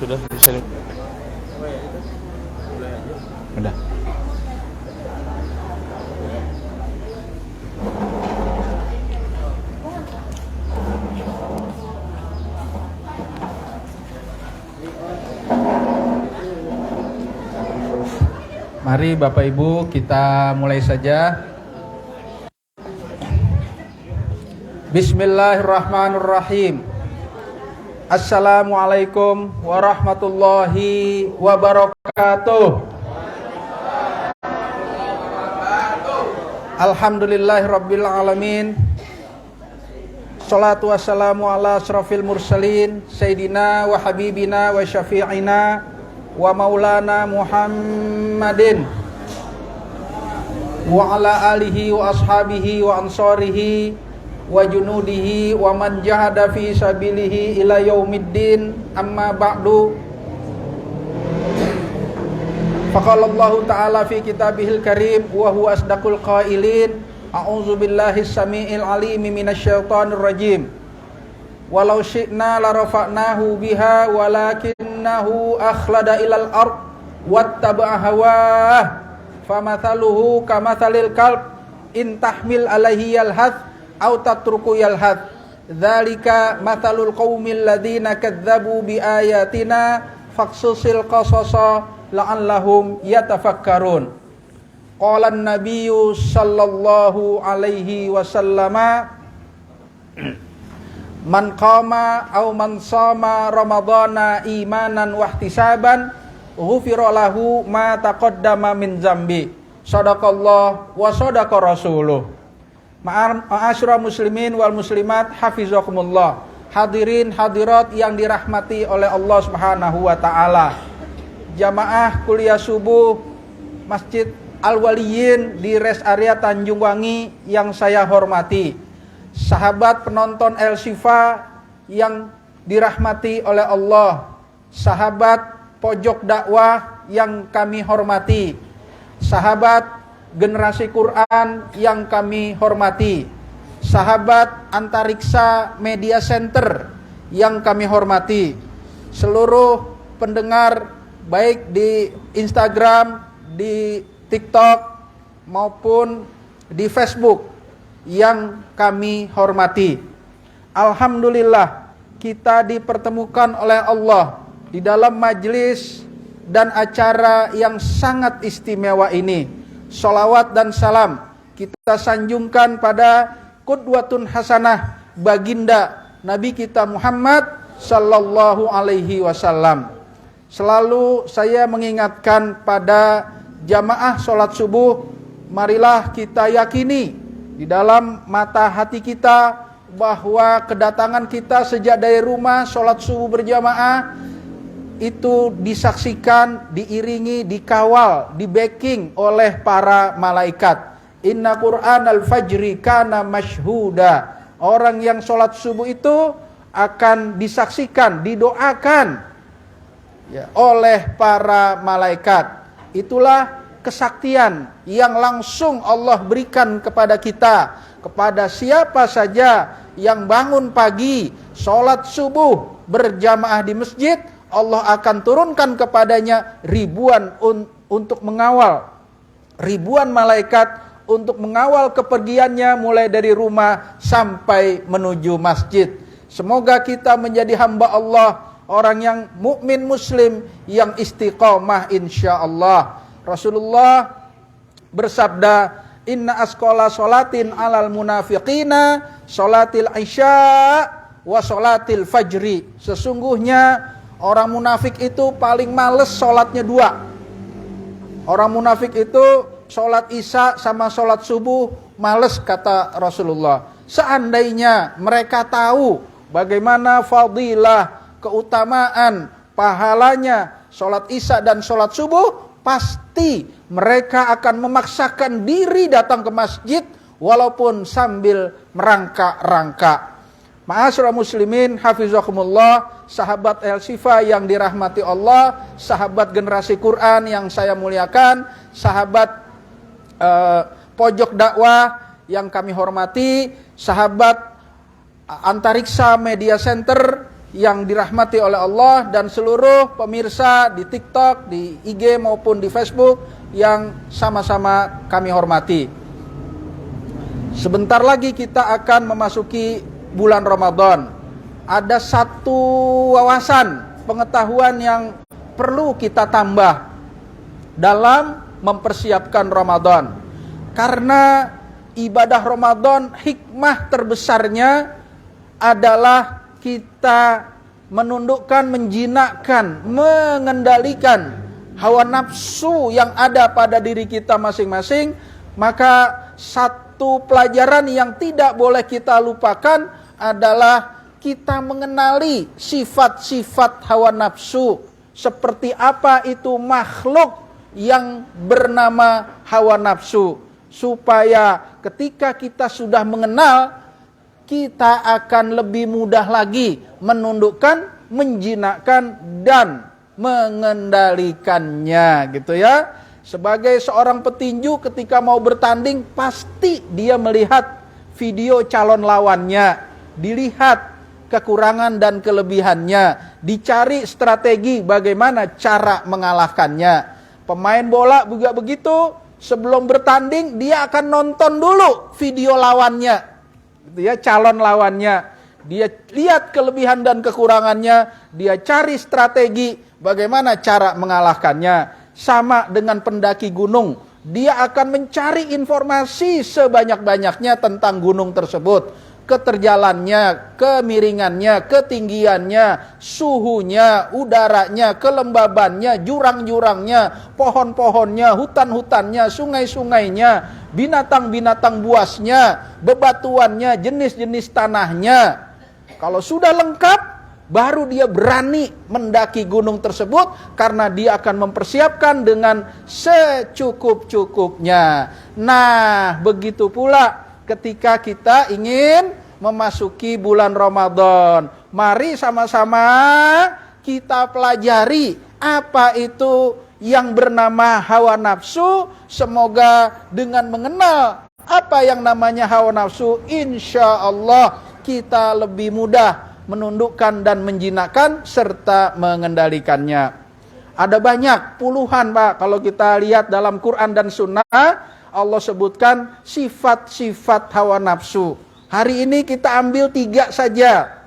sudah bisa. Udah. Mari Bapak Ibu kita mulai saja. Bismillahirrahmanirrahim. Assalamualaikum warahmatullahi wabarakatuh. Alhamdulillahirabbil alamin. Shalatu wassalamu ala asrofil mursalin Sayyidina wa habibina wa syafi'ina wa maulana Muhammadin wa ala alihi wa ashabihi wa ansarihi wa junudihi wa man jahada fi sabilihi ila yaumiddin, amma ba'du. Faqala Allah ta'ala fi kitabihil karim wa huwa asdaqul qailin, a'udzu billahi samiil alim minasyaitonir rajim. Walau syi'na la rafa'nahu biha walakinnahu akhlada ilal ard wattaba'a hawah famathaluhu kamathalil kalb in tahmil alaihi yalhath aw tatruku yalhath dzalika mathalul qaumil ladzina kadzdzabu biayatina faqsusil qasasa la'allahum yatafakkarun. Qala an-nabiyyu sallallahu alaihi wasallama man qama aw man shama ramadhana imanan wa ihtisaban ghufira lahu ma taqaddama min dzambi. Shadaqallah wa shadaqa rasuluh. Ma'asyiral muslimin wal muslimat hafizakumullah. Hadirin hadirat yang dirahmati oleh Allah Subhanahu wa taala. Jamaah kuliah subuh Masjid Al-Waliyin di Rest Area Tanjung Wangi yang saya hormati. Sahabat penonton El Shifa yang dirahmati oleh Allah, sahabat pojok dakwah yang kami hormati, sahabat generasi Quran yang kami hormati, sahabat antariksa media center yang kami hormati, seluruh pendengar baik di Instagram, di TikTok maupun di Facebook yang kami hormati. Alhamdulillah kita dipertemukan oleh Allah di dalam majlis dan acara yang sangat istimewa ini. Sholawat dan salam kita sanjungkan pada qudwatun hasanah baginda Nabi kita Muhammad sallallahu alaihi wasallam. Selalu saya mengingatkan pada jamaah sholat subuh, marilah kita yakini di dalam mata hati kita bahwa kedatangan kita sejak dari rumah sholat subuh berjamaah itu disaksikan, diiringi, dikawal, di-backing oleh para malaikat. Inna Qur'an al-fajri kana mashhuda. Orang yang sholat subuh itu akan disaksikan, didoakan ya, oleh para malaikat. Itulah kesaktian yang langsung Allah berikan kepada kita, kepada siapa saja yang bangun pagi, sholat subuh berjamaah di masjid, Allah akan turunkan kepadanya ribuan untuk mengawal, ribuan malaikat untuk mengawal kepergiannya mulai dari rumah sampai menuju masjid. Semoga kita menjadi hamba Allah, orang yang mukmin muslim yang istiqomah insyaallah. Rasulullah bersabda, inna asqala sholatin alal munafiqina sholatil isya wa sholatil fajri. Sesungguhnya orang munafik itu paling males sholatnya dua. Orang munafik itu sholat isya sama sholat subuh males, kata Rasulullah. Seandainya mereka tahu bagaimana fadilah, keutamaan, pahalanya sholat isya dan sholat subuh, pasti mereka akan memaksakan diri datang ke masjid walaupun sambil merangkak-rangkak. Ma'asyiral muslimin hafizakumullah, sahabat El Shifa yang dirahmati Allah, sahabat generasi Quran yang saya muliakan, sahabat pojok dakwah yang kami hormati, sahabat antariksa media center yang dirahmati oleh Allah dan seluruh pemirsa di TikTok, di IG maupun di Facebook yang sama-sama kami hormati. Sebentar lagi kita akan memasuki bulan Ramadan. Ada satu wawasan pengetahuan yang perlu kita tambah dalam mempersiapkan Ramadan. Karena ibadah Ramadan, hikmah terbesarnya adalah kita menundukkan, menjinakkan, mengendalikan hawa nafsu yang ada pada diri kita masing-masing. Maka satu pelajaran yang tidak boleh kita lupakan adalah kita mengenali sifat-sifat hawa nafsu. Seperti apa itu makhluk yang bernama hawa nafsu. Supaya ketika kita sudah mengenal, kita akan lebih mudah lagi menundukkan, menjinakkan, dan mengendalikannya, gitu ya. Sebagai seorang petinju ketika mau bertanding, pasti dia melihat video calon lawannya, dilihat kekurangan dan kelebihannya, dicari strategi bagaimana cara mengalahkannya. Pemain bola juga begitu, sebelum bertanding dia akan nonton dulu video lawannya, dia calon lawannya, dia lihat kelebihan dan kekurangannya, dia cari strategi bagaimana cara mengalahkannya. Sama dengan pendaki gunung, dia akan mencari informasi sebanyak-banyaknya tentang gunung tersebut, keterjalannya, kemiringannya, ketinggiannya, suhunya, udaranya, kelembabannya, jurang-jurangnya, pohon-pohonnya, hutan-hutannya, sungai-sungainya, binatang-binatang buasnya, bebatuannya, jenis-jenis tanahnya. Kalau sudah lengkap, baru dia berani mendaki gunung tersebut, karena dia akan mempersiapkan dengan secukup-cukupnya. Nah, begitu pula ketika kita ingin memasuki bulan Ramadan. Mari sama-sama kita pelajari apa itu yang bernama hawa nafsu. Semoga dengan mengenal apa yang namanya hawa nafsu, insya Allah kita lebih mudah menundukkan dan menjinakkan serta mengendalikannya. Ada banyak, puluhan Pak, kalau kita lihat dalam Quran dan Sunnah, Allah sebutkan sifat-sifat hawa nafsu. Hari ini kita ambil 3 saja,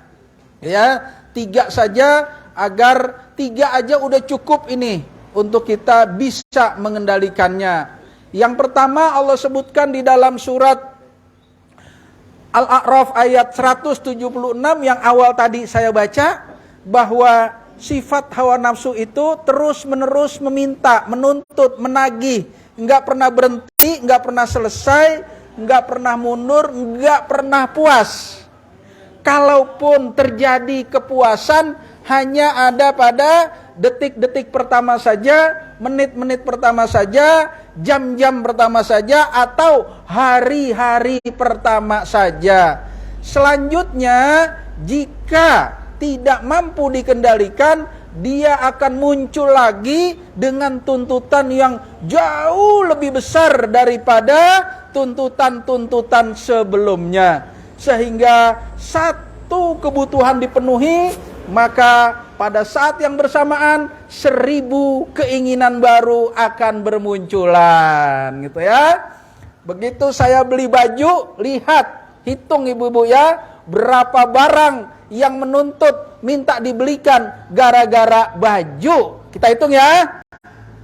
ya, 3 saja, agar 3 aja udah cukup ini untuk kita bisa mengendalikannya. Yang pertama Allah sebutkan di dalam surat Al-A'raf ayat 176 yang awal tadi saya baca, bahwa sifat hawa nafsu itu terus-menerus meminta, menuntut, menagih, enggak pernah berhenti, enggak pernah selesai, enggak pernah mundur, enggak pernah puas. Kalaupun terjadi kepuasan, hanya ada pada detik-detik pertama saja, menit-menit pertama saja, jam-jam pertama saja, atau hari-hari pertama saja. Selanjutnya, jika tidak mampu dikendalikan, dia akan muncul lagi dengan tuntutan yang jauh lebih besar daripada tuntutan-tuntutan sebelumnya. Sehingga satu kebutuhan dipenuhi, maka pada saat yang bersamaan 1000 keinginan baru akan bermunculan, gitu ya. Begitu saya beli baju, lihat, hitung ibu-ibu ya, berapa barang yang menuntut minta dibelikan gara-gara baju. Kita hitung ya.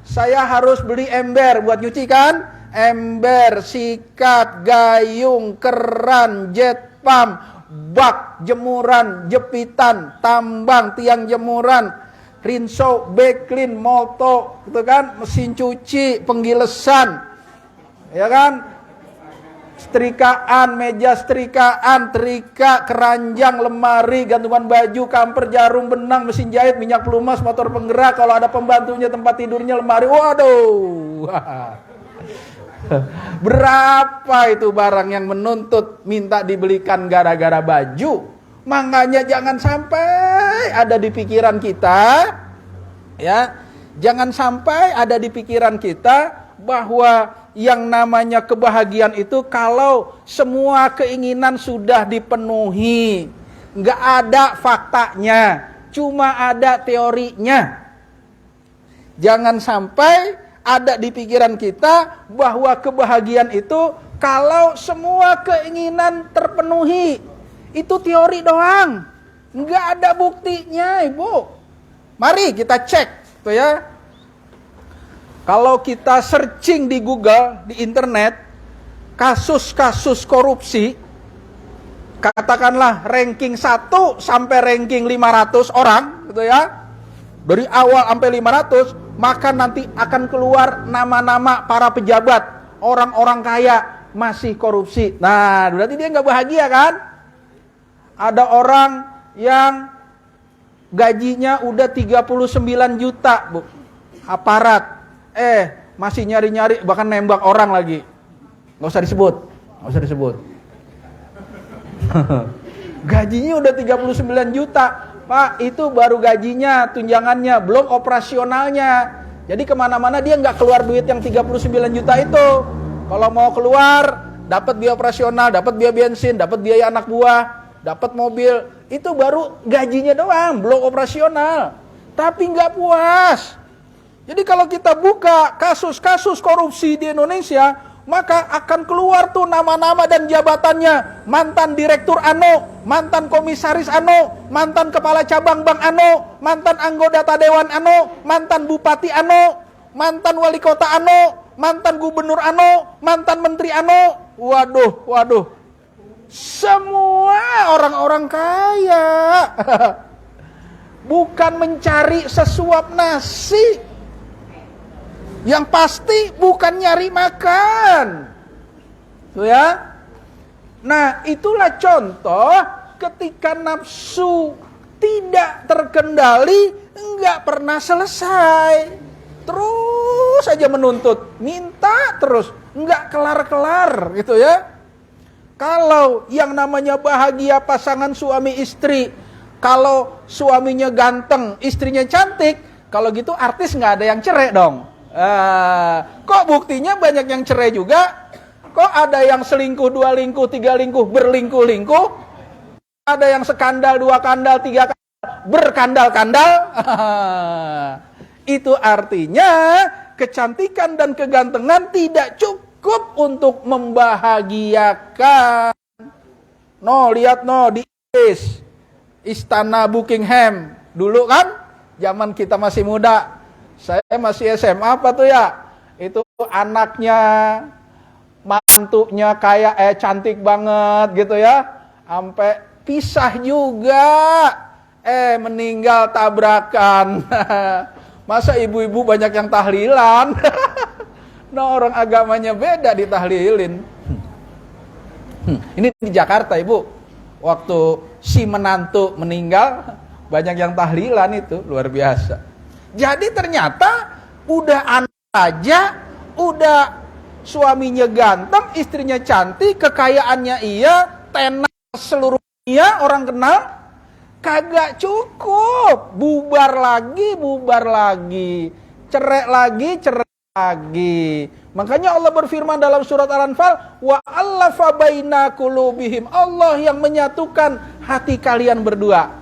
Saya harus beli ember buat nyuci kan? Ember, sikat, gayung, keran, jet pump, bak jemuran, jepitan, tambang, tiang jemuran, rinso, backlin, molto, gitu kan, mesin cuci, penggilesan, ya kan, setrikaan, meja setrikaan, terika, keranjang, lemari, gantungan baju, kamper, jarum, benang, mesin jahit, minyak pelumas, motor penggerak, kalau ada pembantunya, tempat tidurnya, lemari, waduh. Berapa itu barang yang menuntut minta dibelikan gara-gara baju. Makanya jangan sampai ada di pikiran kita, ya, jangan sampai ada di pikiran kita bahwa yang namanya kebahagiaan itu kalau semua keinginan sudah dipenuhi, nggak ada faktanya, cuma ada teorinya. Jangan sampai ada di pikiran kita bahwa kebahagiaan itu kalau semua keinginan terpenuhi. Itu teori doang, nggak ada buktinya, Ibu. Mari kita cek tuh ya. Kalau kita searching di Google, di internet, kasus-kasus korupsi, katakanlah ranking 1 sampai ranking 500 orang gitu ya. Dari awal sampai 500, maka nanti akan keluar nama-nama para pejabat, orang-orang kaya masih korupsi. Nah, berarti dia nggak bahagia kan? Ada orang yang gajinya udah 39 juta, Bu. Aparat. Masih nyari-nyari, bahkan nembak orang lagi. Nggak usah disebut. Gajinya udah 39 juta. Pak, itu baru gajinya, tunjangannya, belum operasionalnya. Jadi kemana-mana dia nggak keluar duit yang 39 juta itu. Kalau mau keluar, dapat biaya operasional, dapat biaya bensin, dapat biaya anak buah, dapat mobil. Itu baru gajinya doang, belum operasional. Tapi nggak puas. Jadi kalau kita buka kasus-kasus korupsi di Indonesia, maka akan keluar tuh nama-nama dan jabatannya. Mantan direktur ANO, mantan komisaris ANO, mantan kepala cabang bank ANO, mantan anggota dewan ANO, mantan bupati ANO, mantan wali kota ANO, mantan gubernur ANO, mantan menteri ANO. Waduh. Semua orang-orang kaya. Bukan mencari sesuap nasi. Yang pasti bukan nyari makan. Tuh ya. Nah, itulah contoh ketika nafsu tidak terkendali, enggak pernah selesai. Terus saja menuntut, minta terus, enggak kelar-kelar gitu ya. Kalau yang namanya bahagia pasangan suami istri, kalau suaminya ganteng, istrinya cantik, kalau gitu artis enggak ada yang cerai dong. Kok buktinya banyak yang cerai juga? Kok ada yang selingkuh, 2 lingkuh, 3 lingkuh, berlingkuh-lingkuh? Ada yang sekandal, 2 kandal, 3 kandal, berkandal-kandal? Itu artinya kecantikan dan kegantengan tidak cukup untuk membahagiakan. Lihat di Inggris, Istana Buckingham. Dulu kan, zaman kita masih muda. Saya masih SMA apa tuh ya? Itu anaknya, mantunya kayak cantik banget gitu ya. Sampai pisah juga. Meninggal tabrakan. Masa ibu-ibu banyak yang tahlilan? Orang agamanya beda ditahlilin. Ini di Jakarta, Ibu. Waktu si menantu meninggal, banyak yang tahlilan itu, luar biasa. Jadi ternyata udah anak aja, udah suaminya ganteng, istrinya cantik, kekayaannya iya, tenar seluruh dunia orang kenal, kagak cukup. Bubar lagi, cerai lagi. Makanya Allah berfirman dalam surat Al-Anfal, wa allafa baina qulubihim. Allah yang menyatukan hati kalian berdua.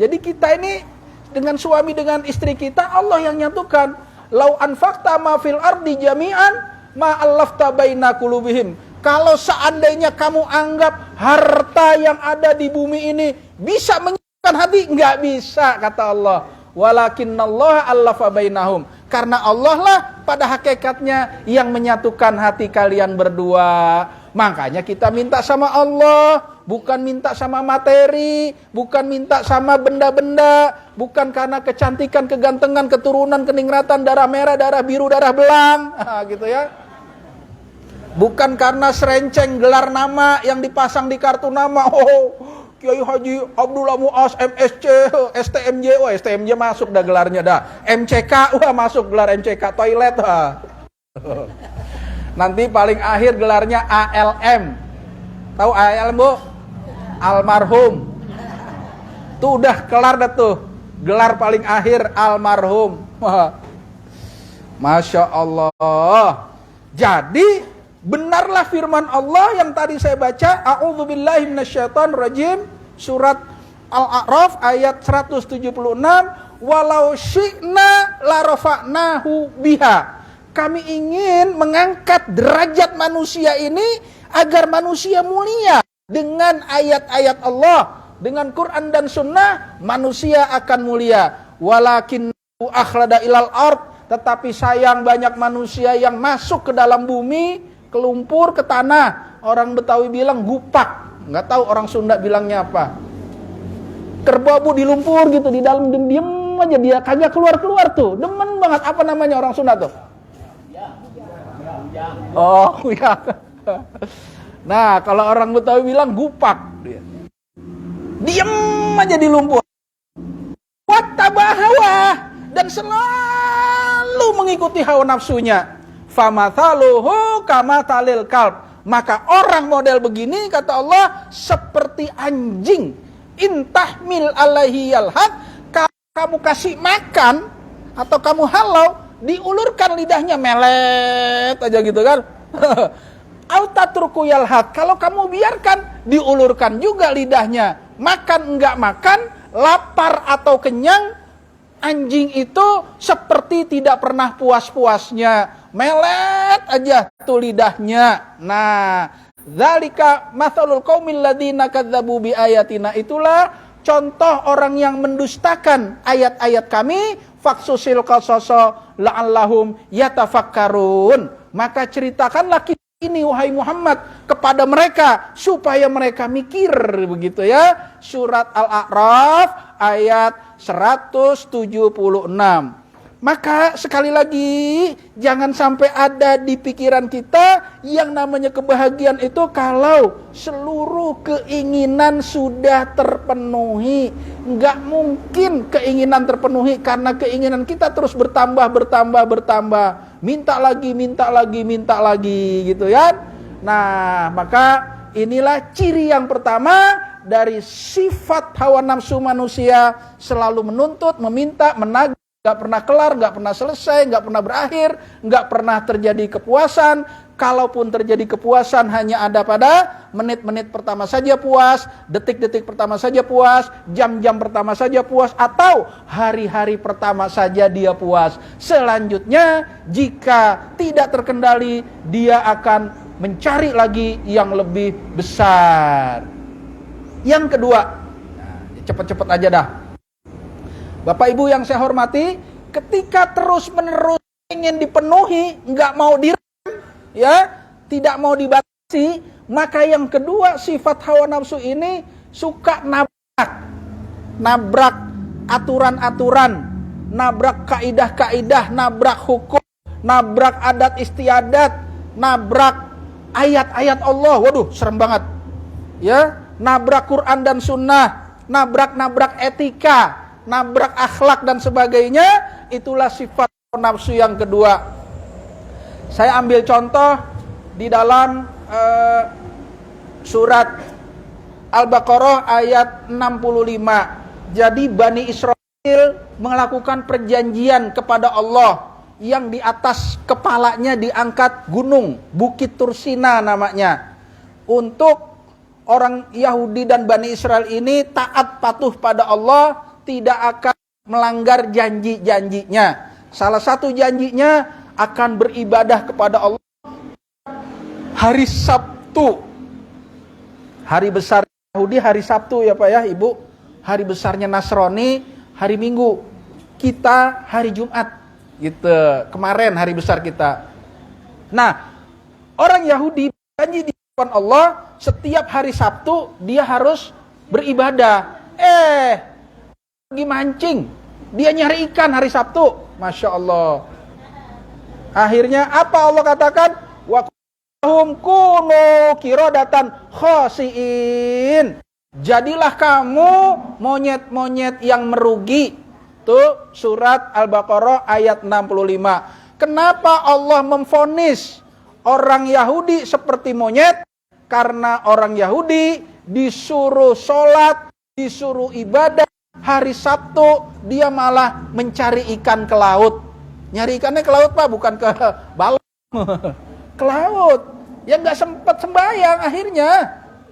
Jadi kita ini dengan suami, dengan istri kita, Allah yang nyatukan. Lau anfaqta ma fil ardi jami'an ma allafta baina qulubihim. Kalau seandainya kamu anggap harta yang ada di bumi ini bisa menyatukan hati, enggak bisa, kata Allah. Walakinnallaha allafa bainahum. Karena Allah lah pada hakikatnya yang menyatukan hati kalian berdua. Makanya kita minta sama Allah, bukan minta sama materi, bukan minta sama benda-benda, bukan karena kecantikan, kegantengan, keturunan, keningratan, darah merah, darah biru, darah belang, gitu ya. Bukan karena serenceng gelar nama yang dipasang di kartu nama. Kiai Haji Abdullah Muas MSC, STMJ, STMJ masuk dah gelarnya dah. MCK, masuk gelar MCK toilet. Nanti paling akhir gelarnya ALM. Tahu ALM, Bu? Almarhum. Tuh udah kelar dah tuh. Gelar paling akhir almarhum. Masya Allah. Jadi benarlah firman Allah yang tadi saya baca, a'udzubillahi minasyaitonirrajim, surat Al-A'raf ayat 176, walau syi'na la rafa'nahu biha. Kami ingin mengangkat derajat manusia ini agar manusia mulia dengan ayat-ayat Allah, dengan Quran dan Sunnah, manusia akan mulia. Walakin akhlada ilal ard, tetapi sayang banyak manusia yang masuk ke dalam bumi, ke lumpur, ke tanah. Orang Betawi bilang gupak, nggak tahu orang Sunda bilangnya apa. Kerbau di lumpur gitu, di dalam diem aja, dia kagak keluar-keluar tuh. Demen banget, apa namanya orang Sunda tuh? Oh ya. Nah, kalau orang Betawi bilang gupak, dia diem aja di lumpur. Wattabahawa, dan selalu mengikuti hawa nafsunya. Famathaluhu kamathalil kalb. Maka orang model begini, kata Allah, seperti anjing. Intahmil alaihi yalhaq, kamu kasih makan atau kamu halau, diulurkan lidahnya, melet aja gitu kan. Autatruku yalhaq, kalau kamu biarkan, diulurkan juga lidahnya. Makan enggak makan, lapar atau kenyang, anjing itu seperti tidak pernah puas-puasnya, melet aja tuh lidahnya. Nah, dzalika matsalul qaumil ladzina kadzdzabu bi ayatina, itulah contoh orang yang mendustakan ayat-ayat kami. Faksusil qasasa la'allahum yatafakkarun, maka ceritakanlah ini wahai Muhammad kepada mereka supaya mereka mikir, begitu ya. Surat Al-A'raf ayat 176. Maka sekali lagi, jangan sampai ada di pikiran kita yang namanya kebahagiaan itu kalau seluruh keinginan sudah terpenuhi. Enggak mungkin keinginan terpenuhi, karena keinginan kita terus bertambah. Minta lagi gitu ya. Nah, maka inilah ciri yang pertama dari sifat hawa nafsu manusia, selalu menuntut, meminta, menagih. Gak pernah kelar, gak pernah selesai, gak pernah berakhir, gak pernah terjadi kepuasan. Kalaupun terjadi kepuasan hanya ada pada menit-menit pertama saja puas, detik-detik pertama saja puas, jam-jam pertama saja puas, atau hari-hari pertama saja dia puas. Selanjutnya, jika tidak terkendali, dia akan mencari lagi yang lebih besar. Yang kedua, cepet-cepet aja dah. Bapak Ibu yang saya hormati, ketika terus-menerus ingin dipenuhi, nggak mau direm, ya, tidak mau dibatasi, maka yang kedua, sifat hawa nafsu ini suka nabrak aturan-aturan, nabrak kaidah-kaidah, nabrak hukum, nabrak adat istiadat, nabrak ayat-ayat Allah. Waduh, serem banget. Ya, nabrak Quran dan Sunnah, nabrak etika, nabrak akhlak dan sebagainya. Itulah sifat nafsu yang kedua. Saya ambil contoh di dalam surat Al-Baqarah ayat 65. Jadi Bani Israel melakukan perjanjian kepada Allah, yang di atas kepalanya diangkat gunung, Bukit Tursina namanya, untuk orang Yahudi dan Bani Israel ini taat patuh pada Allah, tidak akan melanggar janji-janjinya. Salah satu janjinya akan beribadah kepada Allah hari Sabtu. Hari besar Yahudi hari Sabtu ya Pak ya Ibu. Hari besarnya Nasrani hari Minggu. Kita hari Jumat. Gitu. Kemarin hari besar kita. Nah, orang Yahudi janji di depan Allah setiap hari Sabtu dia harus beribadah. Pergi mancing, dia nyari ikan hari Sabtu, Masya Allah. Akhirnya apa Allah katakan? Wa hum kunu qiradatan khasiin. Jadilah kamu monyet-monyet yang merugi. Tuh surat Al-Baqarah ayat 65. Kenapa Allah memvonis orang Yahudi seperti monyet? Karena orang Yahudi disuruh sholat, disuruh ibadah. Hari Sabtu dia malah mencari ikan ke laut. Nyari ikannya ke laut Pak, bukan ke balon. Ke laut. Ya nggak sempat sembahyang akhirnya.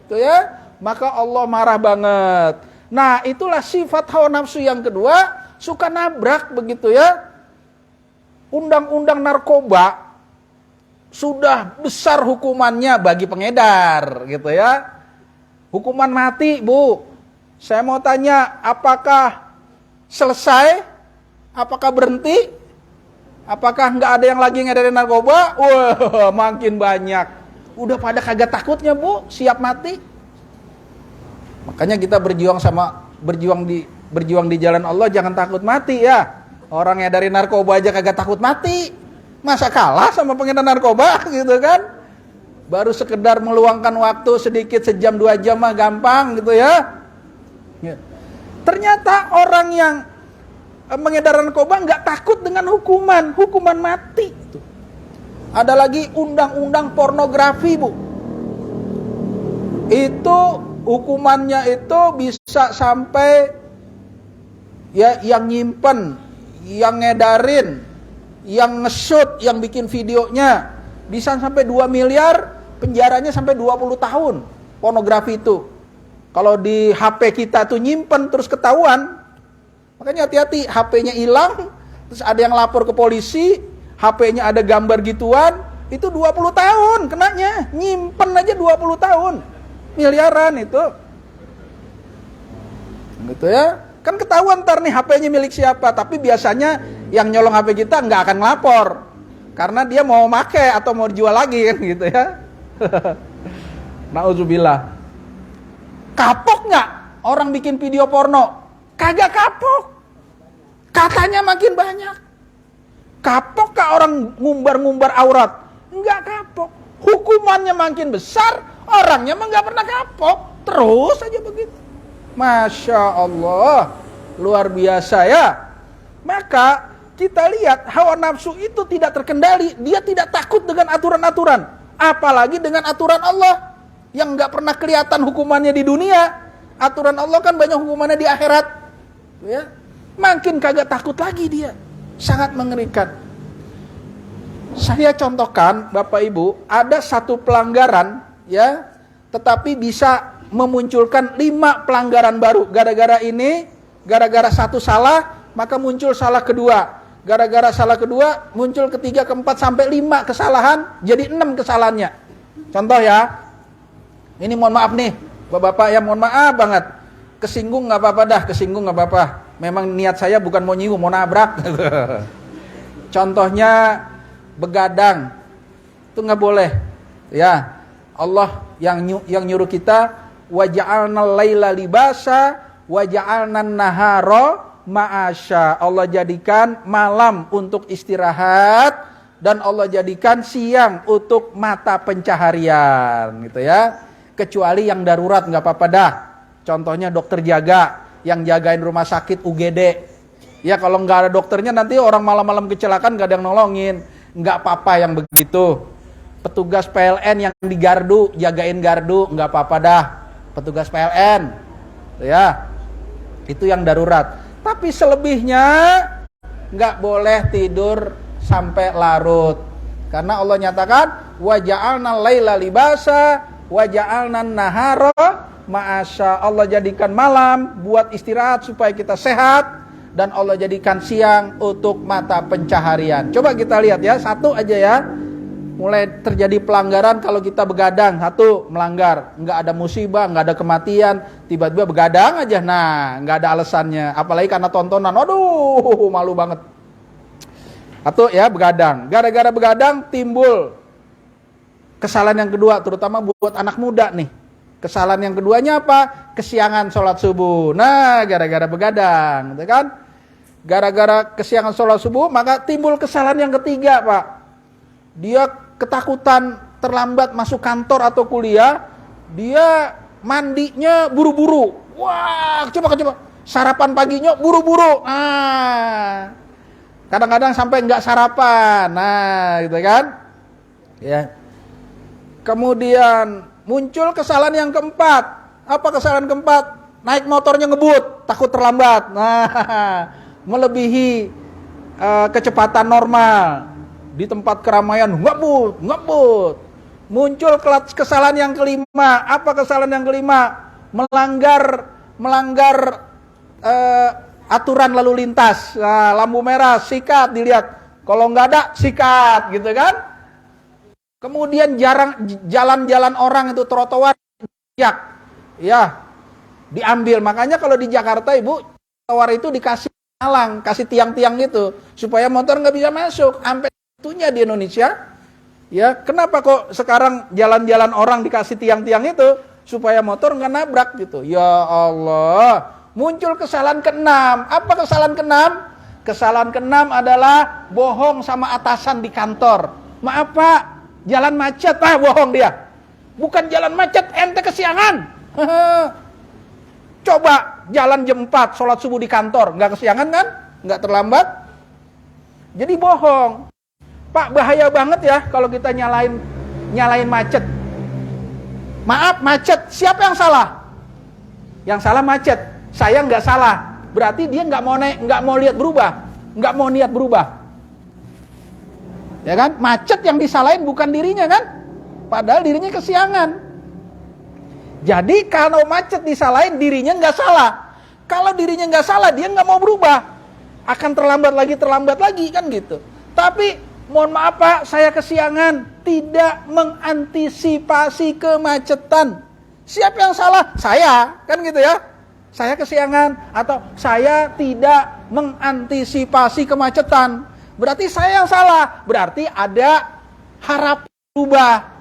Tuh ya. Maka Allah marah banget. Nah, itulah sifat hawa nafsu yang kedua, suka nabrak begitu ya. Undang-undang narkoba sudah besar hukumannya bagi pengedar gitu ya. Hukuman mati, Bu. Saya mau tanya, apakah selesai? Apakah berhenti? Apakah nggak ada yang lagi ngedarin narkoba? Wah, makin banyak. Udah pada kagak takutnya, Bu, siap mati. Makanya kita berjuang di jalan Allah, jangan takut mati ya. Orang yang dari narkoba aja kagak takut mati, masa kalah sama pengedar narkoba gitu kan? Baru sekedar meluangkan waktu sedikit, sejam 2 jam mah gampang gitu ya. Ternyata orang yang mengedar narkoba nggak takut dengan hukuman mati. Ada lagi undang-undang pornografi, Bu. Itu hukumannya itu bisa sampai ya yang nyimpen, yang ngedarin, yang nge-shoot, yang bikin videonya bisa sampai 2 miliar, penjaranya sampai 20 tahun. Pornografi itu. Kalau di HP kita tuh nyimpen terus ketahuan, makanya hati-hati, HP-nya hilang, terus ada yang lapor ke polisi, HP-nya ada gambar gituan, itu 20 tahun kenanya, nyimpen aja 20 tahun. Miliaran itu. Gitu ya. Kan ketahuan ntar nih HP-nya milik siapa, tapi biasanya yang nyolong HP kita nggak akan ngelapor. Karena dia mau make atau mau dijual lagi kan gitu ya. Nauzubillah. Kapok nggak orang bikin video porno? Kagak kapok. Katanya makin banyak. Kapok nggak orang ngumbar-ngumbar aurat? Nggak kapok. Hukumannya makin besar, orangnya mah nggak pernah kapok. Terus aja begitu. Masya Allah, luar biasa ya. Maka kita lihat hawa nafsu itu tidak terkendali, dia tidak takut dengan aturan-aturan, apalagi dengan aturan Allah yang nggak pernah kelihatan hukumannya di dunia. Aturan Allah kan banyak hukumannya di akhirat, ya. Makin kagak takut lagi dia, sangat mengerikan. Saya contohkan, Bapak Ibu, ada satu pelanggaran, ya, tetapi bisa memunculkan 5 pelanggaran baru. Gara-gara ini, gara-gara satu salah, maka muncul salah kedua. Gara-gara salah kedua, muncul ketiga, keempat, sampai 5 kesalahan, jadi 6 kesalahannya. Contoh ya, ini mohon maaf nih, Bapak-bapak ya, mohon maaf banget. Kesinggung gak apa-apa dah, kesinggung gak apa-apa. Memang niat saya bukan mau nyinggung, mau nabrak. Contohnya, begadang. Itu gak boleh. Ya, Allah yang nyuruh kita, waja'alnal laila libasa waja'alnan nahara ma'asya. Allah jadikan malam untuk istirahat dan Allah jadikan siang untuk mata pencaharian gitu ya. Kecuali yang darurat nggak apa-apa dah. Contohnya dokter jaga yang jagain rumah sakit UGD. Ya kalau nggak ada dokternya nanti orang malam-malam kecelakaan nggak ada yang nolongin. Nggak apa-apa yang begitu. Petugas PLN yang di gardu jagain gardu nggak apa-apa dah. Petugas PLN, ya, itu yang darurat. Tapi selebihnya nggak boleh tidur sampai larut, karena Allah nyatakan waja'alnal laila libasa waja'alnan nahara ma'asya. Allah jadikan malam buat istirahat supaya kita sehat, dan Allah jadikan siang untuk mata pencaharian. Coba kita lihat ya, satu aja ya. Mulai terjadi pelanggaran kalau kita begadang. Satu, melanggar, nggak ada musibah, nggak ada kematian, tiba-tiba begadang aja, nah nggak ada alasannya, apalagi karena tontonan, aduh malu banget. Satu ya, begadang. Gara-gara begadang timbul kesalahan yang kedua, terutama buat anak muda nih. Kesalahan yang keduanya apa? Kesiangan sholat subuh. Nah, gara-gara begadang, gitu kan? Gara-gara kesiangan sholat subuh, maka timbul kesalahan yang ketiga, Pak. Dia ketakutan terlambat masuk kantor atau kuliah, dia mandinya buru-buru. Wah, coba sarapan paginya buru-buru. Nah, kadang-kadang sampai nggak sarapan. Nah, gitu kan? Ya. Kemudian muncul kesalahan yang keempat. Apa kesalahan keempat? Naik motornya ngebut, takut terlambat. Nah, melebihi kecepatan normal. Di tempat keramaian ngebut. Muncul kesalahan yang kelima. Apa kesalahan yang kelima? Melanggar melanggar aturan lalu lintas. Nah, lampu merah, sikat, dilihat. Kalau nggak ada, sikat, gitu kan. Kemudian jalan-jalan orang itu trotoar, ya, diambil. Makanya kalau di Jakarta, Ibu, trotoar itu dikasih halang, kasih tiang-tiang gitu, supaya motor nggak bisa masuk. Sampai itunya di Indonesia, ya, kenapa kok sekarang jalan-jalan orang dikasih tiang-tiang itu, supaya motor nggak nabrak gitu. Ya Allah, muncul kesalahan keenam. Apa kesalahan keenam? Kesalahan keenam adalah bohong sama atasan di kantor. Maaf Pak, jalan macet. Bohong dia. Bukan jalan macet, ente kesiangan. Coba jalan jam 4, sholat subuh di kantor. Nggak kesiangan kan? Nggak terlambat. Jadi bohong. Pak, bahaya banget ya kalau kita nyalain macet. Maaf, macet. Siapa yang salah? Yang salah macet. Saya nggak salah. Berarti dia nggak mau lihat berubah, nggak mau niat berubah, ya kan? Macet yang disalahin bukan dirinya kan? Padahal dirinya kesiangan. Jadi kalau macet disalahin, dirinya nggak salah. Kalau dirinya nggak salah, dia nggak mau berubah, akan terlambat lagi kan gitu. Tapi mohon maaf Pak, saya kesiangan, tidak mengantisipasi kemacetan. Siapa yang salah? Saya, kan gitu ya. Saya kesiangan atau saya tidak mengantisipasi kemacetan. Berarti saya yang salah. Berarti ada harapan berubah.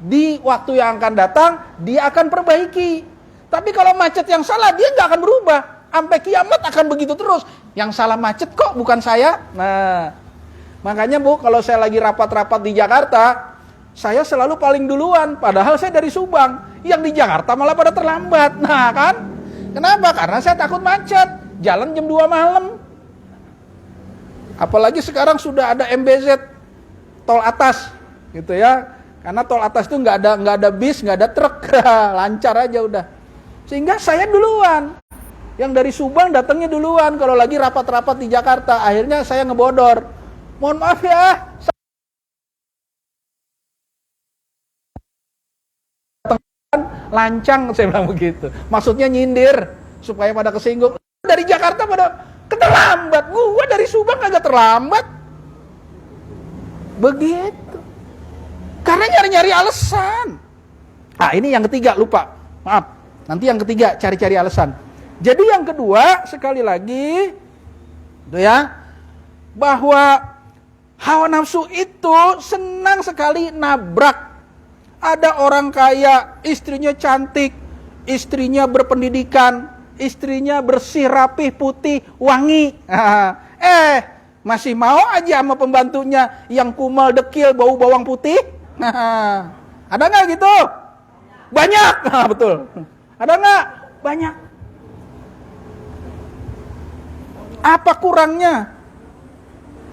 Di waktu yang akan datang, dia akan perbaiki. Tapi kalau macet yang salah, dia nggak akan berubah. Sampai kiamat akan begitu terus. Yang salah macet kok, bukan saya. Nah, makanya Bu, kalau saya lagi rapat-rapat di Jakarta, saya selalu paling duluan. Padahal saya dari Subang. Yang di Jakarta malah pada terlambat. Nah kan? Kenapa? Karena saya takut macet. Jalan jam 2 malam. Apalagi sekarang sudah ada MBZ, tol atas, gitu ya. Karena tol atas itu nggak ada bis, nggak ada truk, lancar aja udah. Sehingga saya duluan. Yang dari Subang datangnya duluan. Kalau lagi rapat-rapat di Jakarta, akhirnya saya ngebodor. Mohon maaf ya. Lancang, saya bilang begitu. Maksudnya nyindir supaya pada kesinggung. Dari Jakarta pada keterlambat. Gua dari Subang agak terlambat. Begitu. Karena nyari-nyari alasan. Ini yang ketiga, lupa. Maaf. Nanti yang ketiga cari-cari alasan. Jadi yang kedua, sekali lagi itu ya, bahwa hawa nafsu itu senang sekali nabrak. Ada orang kaya, istrinya cantik, istrinya berpendidikan, istrinya bersih, rapih, putih, wangi. Masih mau aja sama pembantunya yang kumal, dekil, bau bawang putih. Ada nggak gitu? Banyak. Betul. Ada nggak? Banyak. Apa kurangnya?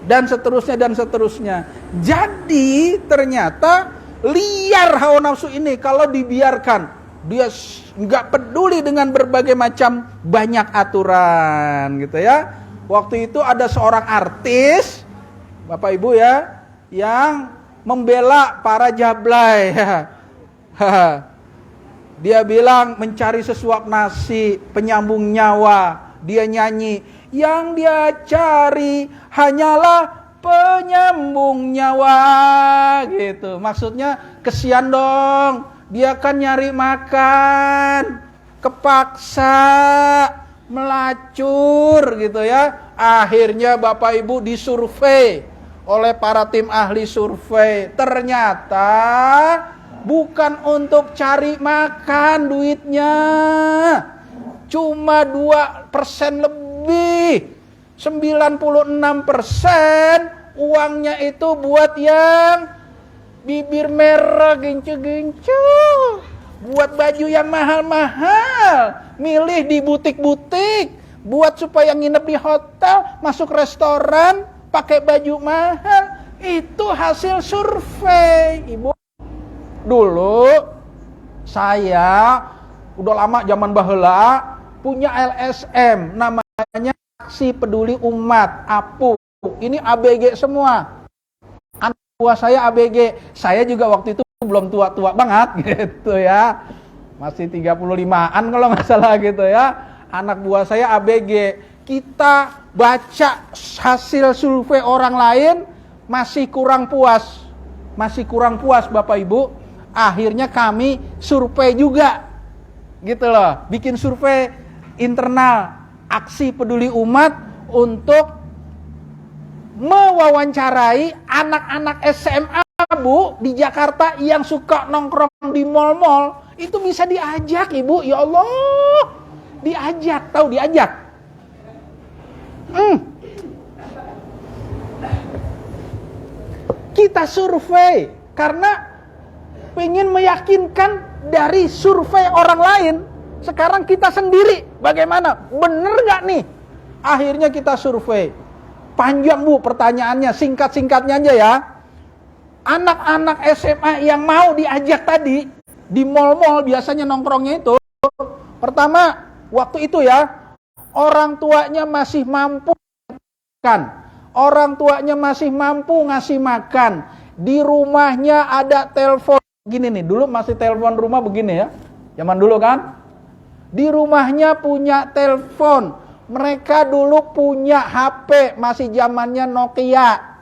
Dan seterusnya, dan seterusnya. Jadi ternyata liar hawa nafsu ini kalau dibiarkan. Dia nggak peduli dengan berbagai macam banyak aturan gitu ya. Waktu itu ada seorang artis, Bapak Ibu ya, yang membela para jablay. Dia bilang mencari sesuap nasi, penyambung nyawa. Dia nyanyi, yang dia cari hanyalah penyambung nyawa, gitu. Maksudnya kesian dong, dia kan nyari makan, kepaksa, melacur gitu ya. Akhirnya Bapak Ibu disurvei oleh para tim ahli survei. Ternyata bukan untuk cari makan duitnya, cuma 2% lebih. 96% uangnya itu buat yang bibir merah gincu-gincu, buat baju yang mahal-mahal, milih di butik-butik, buat supaya nginep di hotel, masuk restoran, pakai baju mahal. Itu hasil survei, Ibu. Dulu saya udah lama zaman baheula punya LSM namanya Aksi Peduli Umat, APU. Ini ABG semua. Anak buah saya ABG. Saya juga waktu itu belum tua-tua banget gitu ya. Masih 35-an kalau nggak salah gitu ya. Anak buah saya ABG. Kita baca hasil survei orang lain, masih kurang puas. Masih kurang puas Bapak Ibu. Akhirnya kami survei juga. Gitu loh. Bikin survei internal aksi peduli umat untuk mewawancarai anak-anak SMA Bu di Jakarta yang suka nongkrong di mal-mal. Itu bisa diajak Ibu, ya Allah. Diajak, tahu diajak. Kita survei karena pengen meyakinkan dari survei orang lain. Sekarang kita sendiri bagaimana? Bener gak nih? Akhirnya kita survei. Panjang Bu pertanyaannya, singkat-singkatnya aja ya. Anak-anak SMA yang mau diajak tadi di mal-mal biasanya nongkrongnya itu, pertama waktu itu ya, orang tuanya masih mampu kan, orang tuanya masih mampu ngasih makan, di rumahnya ada telepon gini nih, dulu masih telepon rumah begini ya, zaman dulu kan, di rumahnya punya telepon, mereka dulu punya HP masih zamannya Nokia,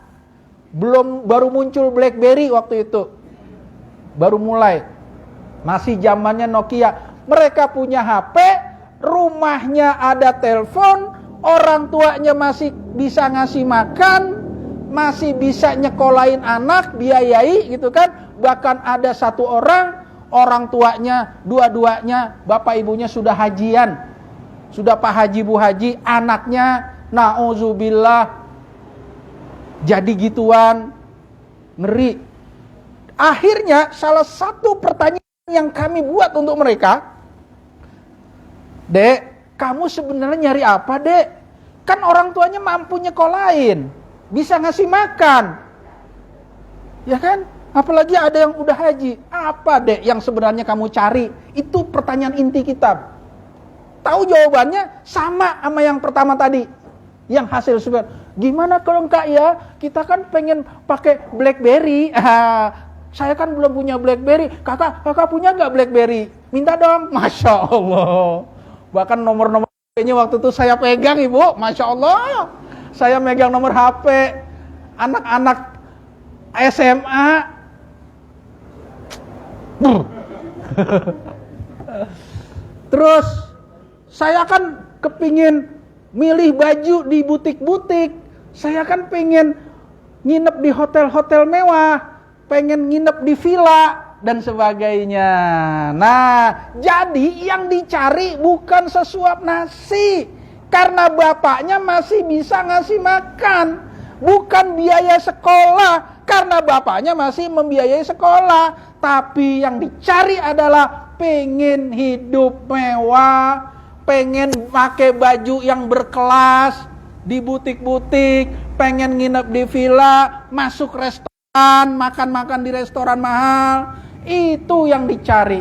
baru muncul BlackBerry waktu itu, baru mulai. Masih zamannya Nokia. Mereka punya HP, rumahnya ada telepon, orang tuanya masih bisa ngasih makan, masih bisa nyekolahin anak, biayai gitu kan. Bahkan ada satu orang tuanya, dua-duanya, bapak ibunya sudah hajian. Sudah Pak Haji, Bu Haji, anaknya, na'udzubillah, jadi gituan, ngeri. Akhirnya salah satu pertanyaan yang kami buat untuk mereka, Dek, kamu sebenarnya nyari apa, Dek? Kan orang tuanya mampu nyekolahin, bisa ngasih makan, ya kan? Apalagi ada yang udah haji. Apa, Dek, yang sebenarnya kamu cari? Itu pertanyaan inti kita. Tahu jawabannya sama yang pertama tadi, yang hasil survei. Gimana kalau enggak ya? Kita kan pengen pakai BlackBerry. Saya kan belum punya BlackBerry. Kakak punya nggak BlackBerry? Minta dong. Masya Allah. Bahkan nomor-nomornya waktu itu saya pegang Ibu. Masya Allah. Saya megang nomor HP anak-anak SMA. Terus saya kan kepingin milih baju di butik-butik. Saya kan pengen nginep di hotel-hotel mewah, pengen nginep di villa dan sebagainya. Nah, jadi yang dicari bukan sesuap nasi, karena bapaknya masih bisa ngasih makan, bukan biaya sekolah, karena bapaknya masih membiayai sekolah. Tapi yang dicari adalah pengen hidup mewah, pengen pakai baju yang berkelas di butik-butik, pengen nginep di villa, masuk restoran, makan-makan di restoran mahal. Itu yang dicari.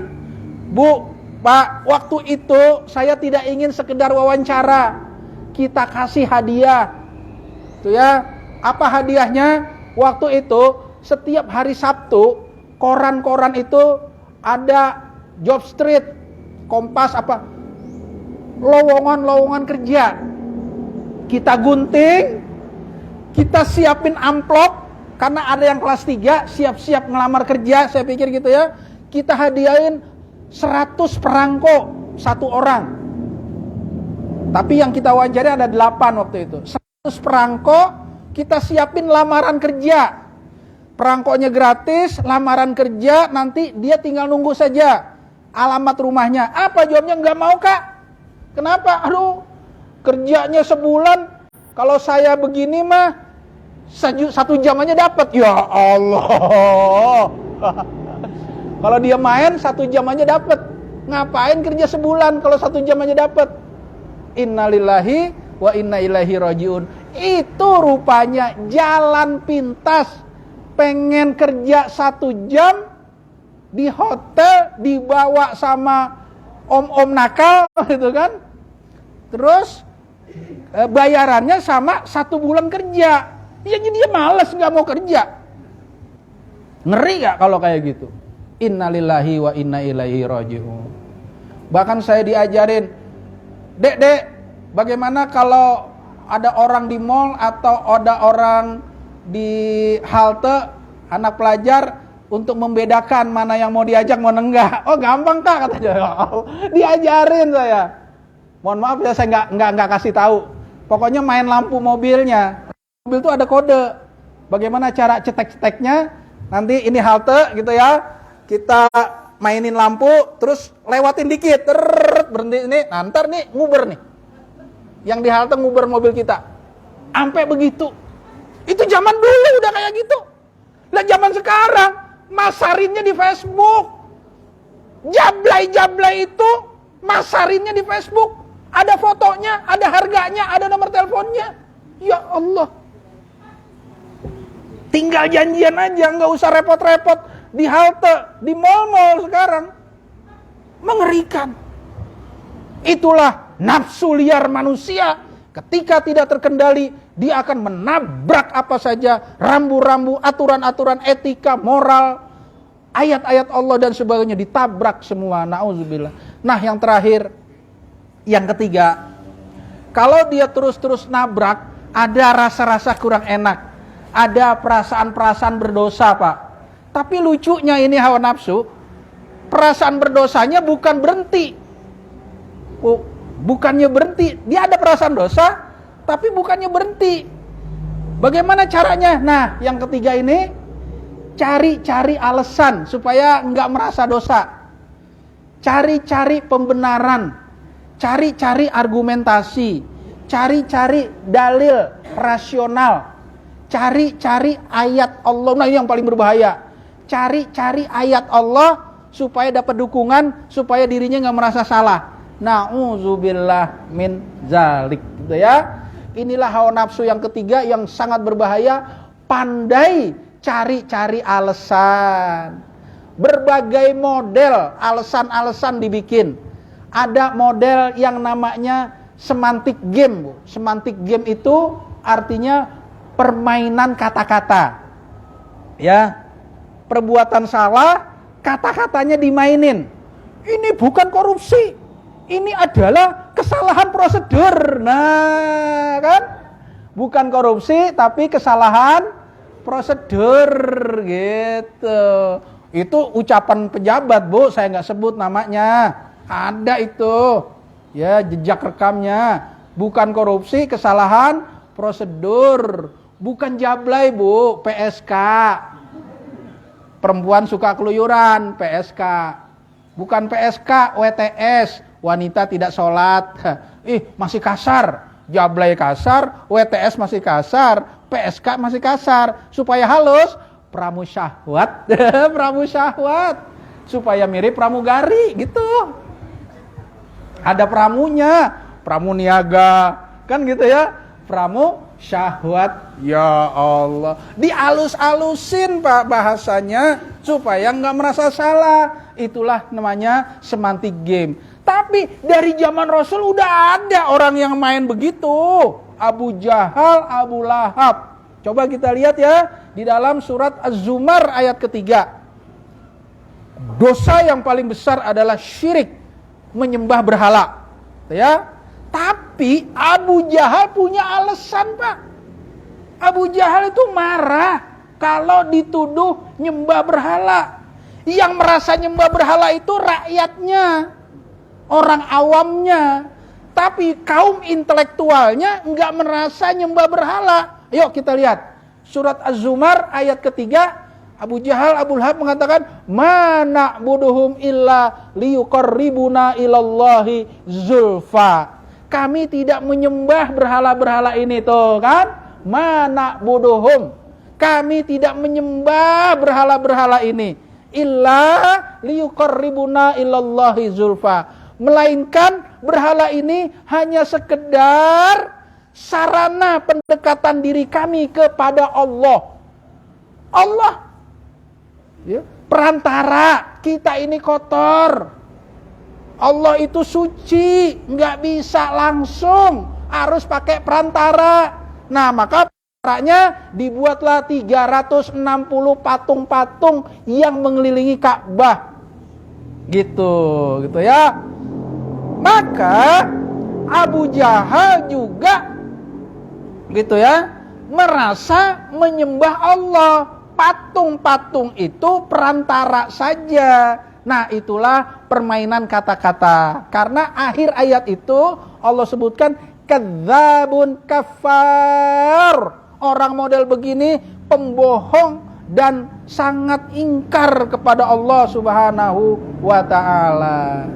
Bu, Pak, waktu itu saya tidak ingin sekedar wawancara. Kita kasih hadiah. Itu ya. Apa hadiahnya? Waktu itu setiap hari Sabtu, koran-koran itu ada Job Street, Kompas lowongan-lowongan kerja. Kita gunting, kita siapin amplop, karena ada yang kelas 3 siap-siap ngelamar kerja, saya pikir gitu ya. Kita hadiahin 100 perangko satu orang. Tapi yang kita wawancari ada 8 waktu itu. 100 perangko, kita siapin lamaran kerja. Perangkonya gratis, lamaran kerja, nanti dia tinggal nunggu saja alamat rumahnya. Apa jawabnya? Nggak mau, Kak. Kenapa? Aduh, kerjanya sebulan, kalau saya begini mah 1 jam aja dapat. Ya Allah. Kalau dia main 1 jam aja dapat. Ngapain kerja sebulan kalau 1 jam aja dapat? Innalillahi wa inna ilaihi rajiun. Itu rupanya jalan pintas. Pengen kerja 1 jam di hotel, dibawa sama om-om nakal gitu kan. Terus bayarannya sama 1 bulan kerja. Ya jadi dia malas, gak mau kerja. Ngeri gak kalau kayak gitu? Innalillahi wa inna ilaihi raji'un. Bahkan saya diajarin, dek, bagaimana kalau ada orang di mall atau ada orang di halte, anak pelajar, untuk membedakan mana yang mau diajak, mana enggak. Oh gampang kak, katanya. Diajarin saya. Mohon maaf ya, saya enggak kasih tahu. Pokoknya main lampu mobilnya. Mobil itu ada kode. Bagaimana cara cetek-ceteknya? Nanti ini halte gitu ya. Kita mainin lampu, terus lewatin dikit, berhenti ini, ntar nih nguber nih. Yang di halte nguber mobil kita. Sampai begitu. Itu zaman dulu udah kayak gitu. Lah zaman sekarang masarinnya di Facebook. Jablay itu masarinnya di Facebook. Ada fotonya, ada harganya, ada nomor teleponnya. Ya Allah. Tinggal janjian aja, nggak usah repot-repot. Di halte, di mall-mall sekarang. Mengerikan. Itulah nafsu liar manusia. Ketika tidak terkendali, dia akan menabrak apa saja. Rambu-rambu, aturan-aturan etika, moral, ayat-ayat Allah dan sebagainya. Ditabrak semua, na'udzubillah. Nah yang terakhir, yang ketiga. Kalau dia terus-terus nabrak, ada rasa-rasa kurang enak. Ada perasaan-perasaan berdosa, Pak. Tapi lucunya ini hawa nafsu, perasaan berdosanya bukan berhenti. Bukannya berhenti, dia ada perasaan dosa, tapi bukannya berhenti. Bagaimana caranya? Nah, yang ketiga ini, cari-cari alasan supaya enggak merasa dosa. Cari-cari pembenaran, cari-cari argumentasi, cari-cari dalil rasional, cari-cari ayat Allah. Nah, ini yang paling berbahaya. Cari-cari ayat Allah supaya dapat dukungan, supaya dirinya nggak merasa salah. Na'udzubillah min zalik, gitu ya. Inilah hawa nafsu yang ketiga yang sangat berbahaya. Pandai cari-cari alasan. Berbagai model alasan-alasan dibikin. Ada model yang namanya semantic game, Bu. Semantic game itu artinya permainan kata-kata. Ya. Perbuatan salah, kata-katanya dimainin. Ini bukan korupsi, ini adalah kesalahan prosedur. Nah, kan? Bukan korupsi, tapi kesalahan prosedur, gitu. Itu ucapan pejabat, Bu. Saya nggak sebut namanya. Ada itu, ya jejak rekamnya. Bukan korupsi, kesalahan prosedur. Bukan jablay, Bu. PSK. Perempuan suka keluyuran, PSK. Bukan PSK, WTS, wanita tidak sholat. Masih kasar. Jablay kasar, WTS masih kasar, PSK masih kasar. Supaya halus, pramusyahwat. Pramusyahwat. Supaya mirip pramugari, gitu. Ada pramunya, pramuniaga, kan gitu ya. Pramusyahwat, ya Allah. Dialus-alusin Pak bahasanya supaya nggak merasa salah. Itulah namanya semantic game. Tapi dari zaman Rasul udah ada orang yang main begitu. Abu Jahal, Abu Lahab. Coba kita lihat ya di dalam surat Az-Zumar ayat ketiga. Dosa yang paling besar adalah syirik, menyembah berhala. Ya. Tapi Abu Jahal punya alasan, Pak. Abu Jahal itu marah kalau dituduh nyembah berhala. Yang merasa nyembah berhala itu rakyatnya, orang awamnya. Tapi kaum intelektualnya enggak merasa nyembah berhala. Yuk kita lihat. Surat Az-Zumar ayat ketiga. Abu Jahal, Abu Lahab mengatakan, "Ma na'buduhum illa liyuqarribuna ilallahi zulfa." Kami tidak menyembah berhala-berhala ini, tuh kan? Ma na'buduhum. Kami tidak menyembah berhala-berhala ini illa liyuqarribuna ilallahi zulfa. Melainkan berhala ini hanya sekedar sarana pendekatan diri kami kepada Allah. Allah, ya, perantara. Kita ini kotor. Allah itu suci, nggak bisa langsung, harus pakai perantara. Nah, maka perantaranya dibuatlah 360 patung-patung yang mengelilingi Ka'bah. Gitu ya. Maka Abu Jahal juga gitu ya, merasa menyembah Allah. Patung-patung itu perantara saja. Nah, itulah permainan kata-kata. Karena akhir ayat itu Allah sebutkan kadzabun kafar. Orang model begini pembohong dan sangat ingkar kepada Allah Subhanahu wa taala.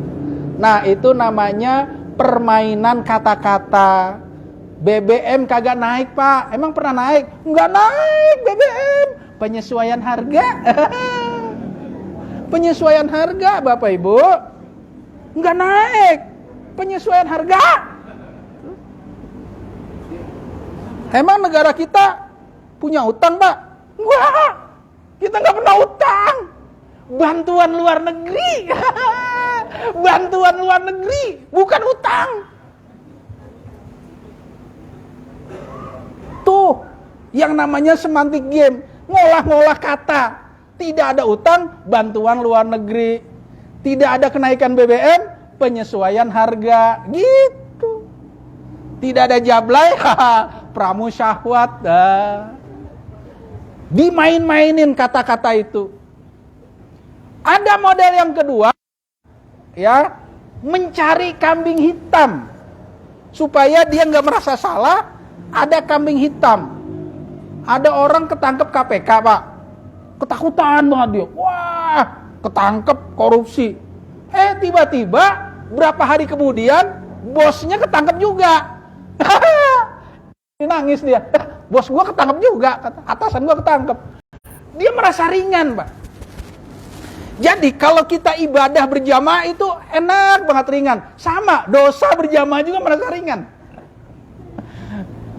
Nah, itu namanya permainan kata-kata. BBM kagak naik, Pak. Emang pernah naik? Enggak naik BBM. Penyesuaian harga. Penyesuaian harga, Bapak Ibu. Enggak naik. Penyesuaian harga. Emang negara kita punya utang, Pak? Enggak. Kita enggak pernah utang. Bantuan luar negeri. Bantuan luar negeri, bukan utang. Tuh, yang namanya semantik game, ngolah-ngolah kata. Tidak ada utang, bantuan luar negeri. Tidak ada kenaikan BBM, penyesuaian harga. Gitu. Tidak ada jablay, pramusyahwat. Dimain-mainin kata-kata itu. Ada model yang kedua, ya, mencari kambing hitam. Supaya dia nggak merasa salah, ada kambing hitam. Ada orang ketangkep KPK, Pak. Ketakutan banget dia. Wah, ketangkep korupsi. Tiba-tiba berapa hari kemudian bosnya ketangkep juga. Nangis dia. Bos gua ketangkep juga, atasan gua ketangkep. Dia merasa ringan, Pak. Jadi kalau kita ibadah berjamaah itu enak banget, ringan. Sama, dosa berjamaah juga merasa ringan.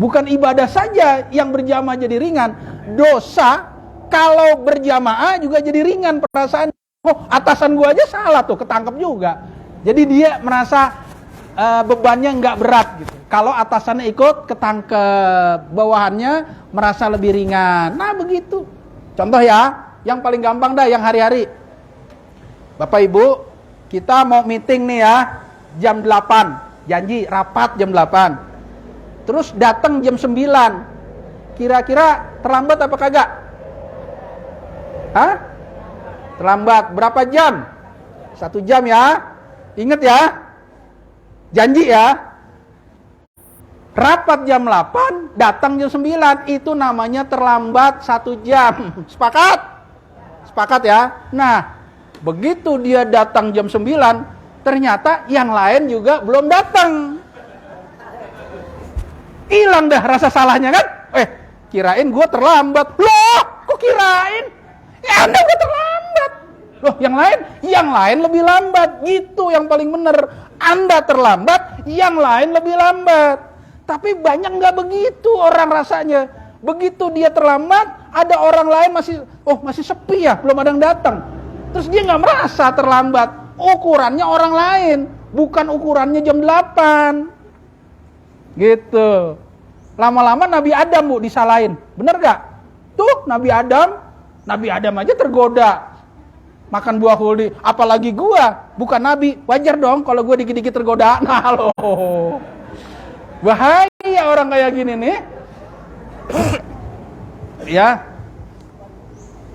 Bukan ibadah saja yang berjamaah jadi ringan, dosa kalau berjamaah juga jadi ringan perasaan. Oh, atasan gua aja salah tuh, ketangkep juga. Jadi dia merasa bebannya nggak berat gitu. Kalau atasannya ikut ketangkep, bawahannya merasa lebih ringan. Nah begitu. Contoh ya, yang paling gampang dah, yang hari-hari. Bapak Ibu, kita mau meeting nih ya, jam 8. Janji rapat jam 8. Terus datang jam 9. Kira-kira terlambat apa kagak? Hah? Terlambat. Berapa jam? 1 jam ya. Ingat ya. Janji ya. Rapat jam 8, datang jam 9. Itu namanya terlambat 1 jam. Sepakat? Sepakat ya. Nah, begitu dia datang jam 9, ternyata yang lain juga belum datang. Hilang dah rasa salahnya kan? Kirain gue terlambat. Loh, kok kirain? Ya Anda gue terlambat. Loh, yang lain lebih lambat. Gitu yang paling benar. Anda terlambat, yang lain lebih lambat. Tapi banyak nggak begitu orang rasanya. Begitu dia terlambat, ada orang lain masih sepi ya, belum ada yang datang. Terus dia nggak merasa terlambat. Ukurannya orang lain, bukan ukurannya jam 8. Gitu. Lama-lama Nabi Adam, Bu, disalahin. Bener gak? Tuh, Nabi Adam aja tergoda makan buah huldi. Apalagi gua, bukan Nabi. Wajar dong kalau gua dikit-dikit tergoda. Nah loh. Bahaya orang kayak gini nih. Ya.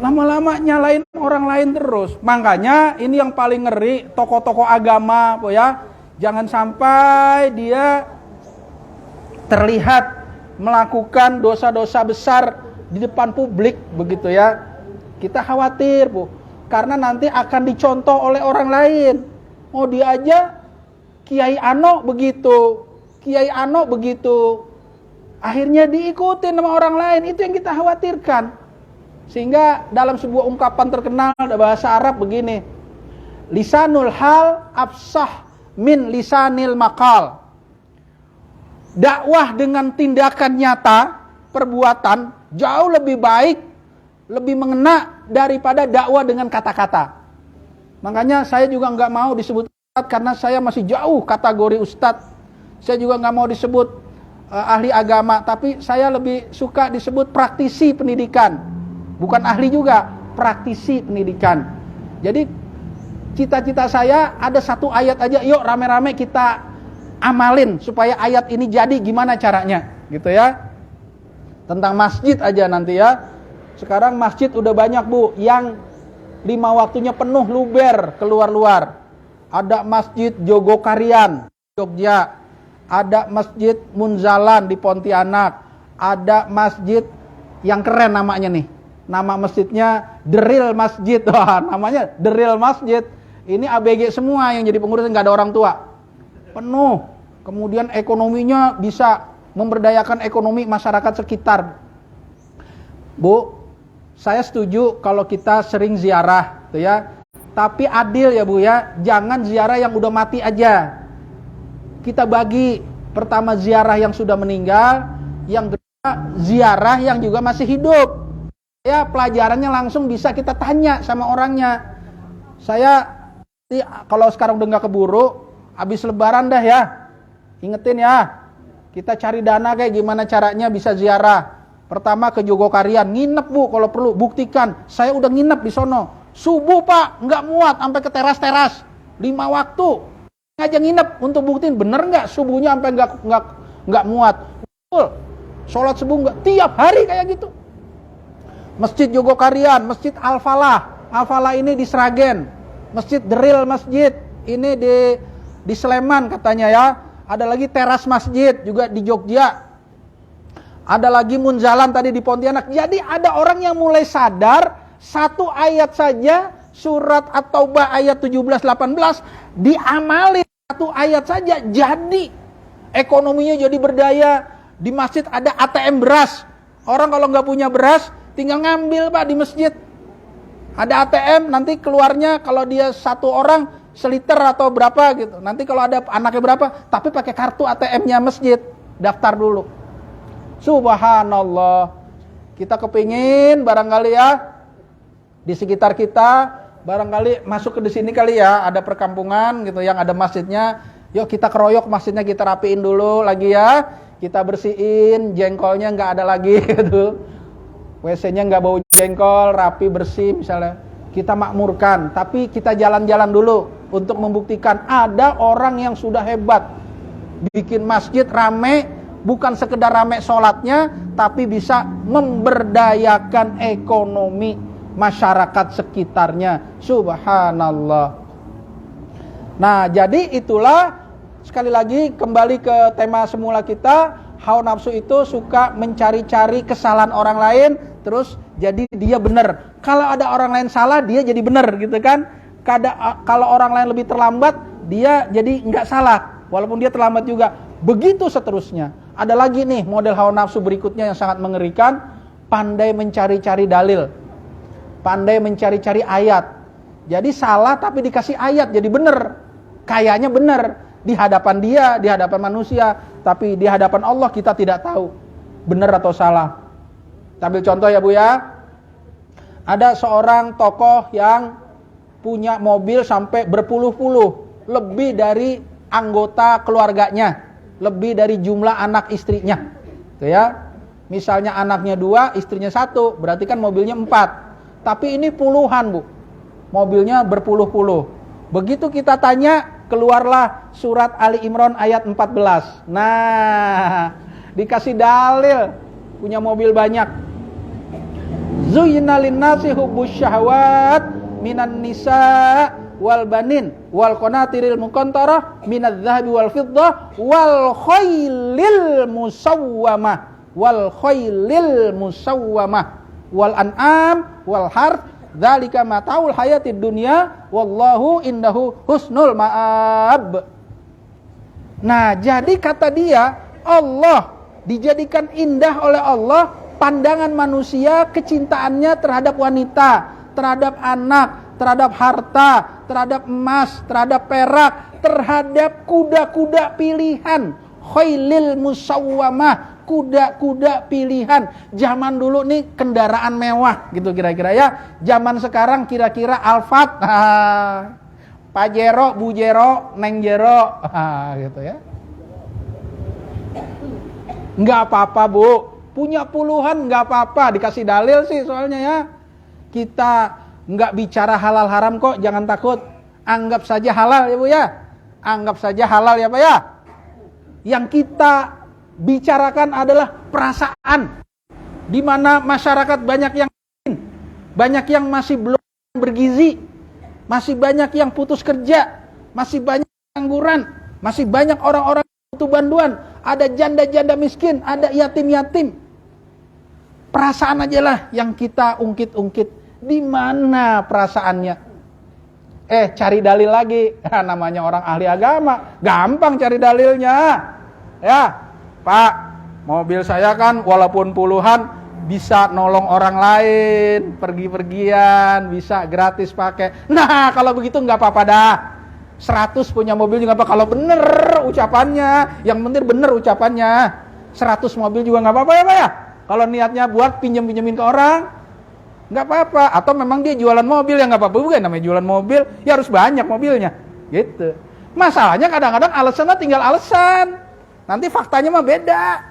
Lama-lama nyalain orang lain terus. Makanya ini yang paling ngeri, tokoh-tokoh agama, Bu ya. Jangan sampai dia terlihat melakukan dosa-dosa besar di depan publik begitu ya. Kita khawatir, Bu. Karena nanti akan dicontoh oleh orang lain. Oh, dia aja Kiai Ano begitu. Kiai Ano begitu. Akhirnya diikutin sama orang lain. Itu yang kita khawatirkan. Sehingga dalam sebuah ungkapan terkenal bahasa Arab begini. Lisanul hal afsah min lisanil maqal. Dakwah dengan tindakan nyata, perbuatan jauh lebih baik, lebih mengena daripada dakwah dengan kata-kata. Makanya saya juga nggak mau disebut ustadz karena saya masih jauh kategori ustadz. Saya juga nggak mau disebut ahli agama, tapi saya lebih suka disebut praktisi pendidikan. Bukan ahli juga, praktisi pendidikan. Jadi cita-cita saya ada satu ayat aja, yuk rame-rame kita amalin supaya ayat ini jadi, gimana caranya gitu ya. Tentang masjid aja nanti ya. Sekarang masjid udah banyak Bu, yang 5 waktunya penuh luber keluar-luar. Ada masjid Jogokarian Jogja, ada masjid Munzalan di Pontianak, ada masjid yang keren namanya nih. Nama masjidnya The Real Masjid. Wah, namanya The Real Masjid. Ini ABG semua yang jadi pengurus, nggak ada orang tua. Penuh. Kemudian ekonominya bisa memberdayakan ekonomi masyarakat sekitar. Bu, saya setuju kalau kita sering ziarah, tuh ya. Tapi adil ya Bu ya, jangan ziarah yang udah mati aja. Kita bagi, pertama ziarah yang sudah meninggal, yang kedua ziarah yang juga masih hidup. Ya, pelajarannya langsung bisa kita tanya sama orangnya. Saya kalau sekarang udah nggak keburu, habis lebaran dah ya. Ingetin ya, kita cari dana kayak gimana caranya bisa ziarah. Pertama ke Jogokarian, nginep Bu kalau perlu, buktikan. Saya udah nginep di sono. Subuh Pak, nggak muat sampai ke teras-teras. 5 waktu. Ngajak nginep untuk buktiin bener nggak subuhnya sampai nggak muat. Betul. Sholat subuh nggak tiap hari kayak gitu. Masjid Jogokarian, Masjid Al-Falah. Al-Falah ini di Sragen. Masjid The Real Masjid ini di Sleman katanya ya. Ada lagi teras masjid juga di Jogja. Ada lagi Munzalan tadi di Pontianak. Jadi ada orang yang mulai sadar, satu ayat saja surat At-Taubah ayat 17-18 diamali, satu ayat saja jadi ekonominya jadi berdaya. Di masjid ada ATM beras. Orang kalau nggak punya beras tinggal ngambil Pak di masjid. Ada ATM, nanti keluarnya kalau dia satu orang seliter atau berapa gitu. Nanti kalau ada anaknya berapa, tapi pakai kartu ATM-nya masjid. Daftar dulu. Subhanallah. Kita kepingin barangkali ya di sekitar kita, barangkali masuk ke di sini kali ya, ada perkampungan gitu yang ada masjidnya. Yuk kita keroyok masjidnya, kita rapiin dulu lagi ya. Kita bersihin, jengkolnya nggak ada lagi gitu. WC-nya nggak bau jengkol, rapi bersih misalnya. Kita makmurkan, tapi kita jalan-jalan dulu untuk membuktikan ada orang yang sudah hebat. Bikin masjid rame, bukan sekedar rame sholatnya, tapi bisa memberdayakan ekonomi masyarakat sekitarnya. Subhanallah. Nah, jadi itulah sekali lagi kembali ke tema semula kita. Hawa nafsu itu suka mencari-cari kesalahan orang lain, terus jadi dia benar. Kalau ada orang lain salah, dia jadi benar gitu kan. Kalau orang lain lebih terlambat, dia jadi nggak salah, walaupun dia terlambat juga. Begitu seterusnya. Ada lagi nih model hawa nafsu berikutnya yang sangat mengerikan, pandai mencari-cari dalil, pandai mencari-cari ayat. Jadi salah tapi dikasih ayat, jadi benar. Kayaknya benar di hadapan dia, di hadapan manusia, tapi di hadapan Allah kita tidak tahu benar atau salah. Ambil contoh ya Bu ya. Ada seorang tokoh yang punya mobil sampai berpuluh-puluh, lebih dari anggota keluarganya, lebih dari jumlah anak istrinya. Tuh ya. Misalnya anaknya 2, istrinya 1, berarti kan mobilnya 4. Tapi ini puluhan Bu. Mobilnya berpuluh-puluh. Begitu kita tanya, keluarlah surat Ali Imran ayat 14. Nah, dikasih dalil, punya mobil banyak. Zuyyina lin-nasi hubbus syahawat minan nisa wal banin wal qanatiril muqantarah minadz zahabi wal fiddah wal khailil musawwamah wal an'am wal harth dzalika mataul hayatid dunya wallahu indahu husnul ma'ab. Nah, jadi kata dia, Allah dijadikan indah oleh Allah pandangan manusia, kecintaannya terhadap wanita, terhadap anak, terhadap harta, terhadap emas, terhadap perak, terhadap kuda-kuda pilihan, khailil musawwamah, kuda-kuda pilihan. Zaman dulu nih kendaraan mewah gitu kira-kira ya. Zaman sekarang kira-kira Alphard, Pajero, Bujero, Neng Jero, gitu ya. Enggak apa-apa Bu, punya puluhan enggak apa-apa, dikasih dalil sih soalnya ya. Kita enggak bicara halal haram kok, jangan takut. Anggap saja halal ya Bu ya. Anggap saja halal ya Pak ya. Yang kita bicarakan adalah perasaan. Di mana masyarakat banyak yang masih belum bergizi, masih banyak yang putus kerja, masih banyak pengangguran, masih banyak orang-orang butuh bantuan, ada janda-janda miskin, ada yatim-yatim. Perasaan aja lah yang kita ungkit-ungkit. Di mana perasaannya? Cari dalil lagi. Namanya orang ahli agama, gampang cari dalilnya. Ya, Pak, mobil saya kan walaupun puluhan bisa nolong orang lain, pergi-pergian, bisa gratis pakai. Nah, kalau begitu nggak apa-apa dah. 100 punya mobil juga apa, kalau bener ucapannya, yang penting bener ucapannya. 100 mobil juga nggak apa-apa ya Pak ya. Kalau niatnya buat pinjemin ke orang, nggak apa-apa. Atau memang dia jualan mobil, ya nggak apa-apa juga. Namanya jualan mobil, ya harus banyak mobilnya. Gitu. Masalahnya kadang-kadang alasannya tinggal alasan. Nanti faktanya mah beda.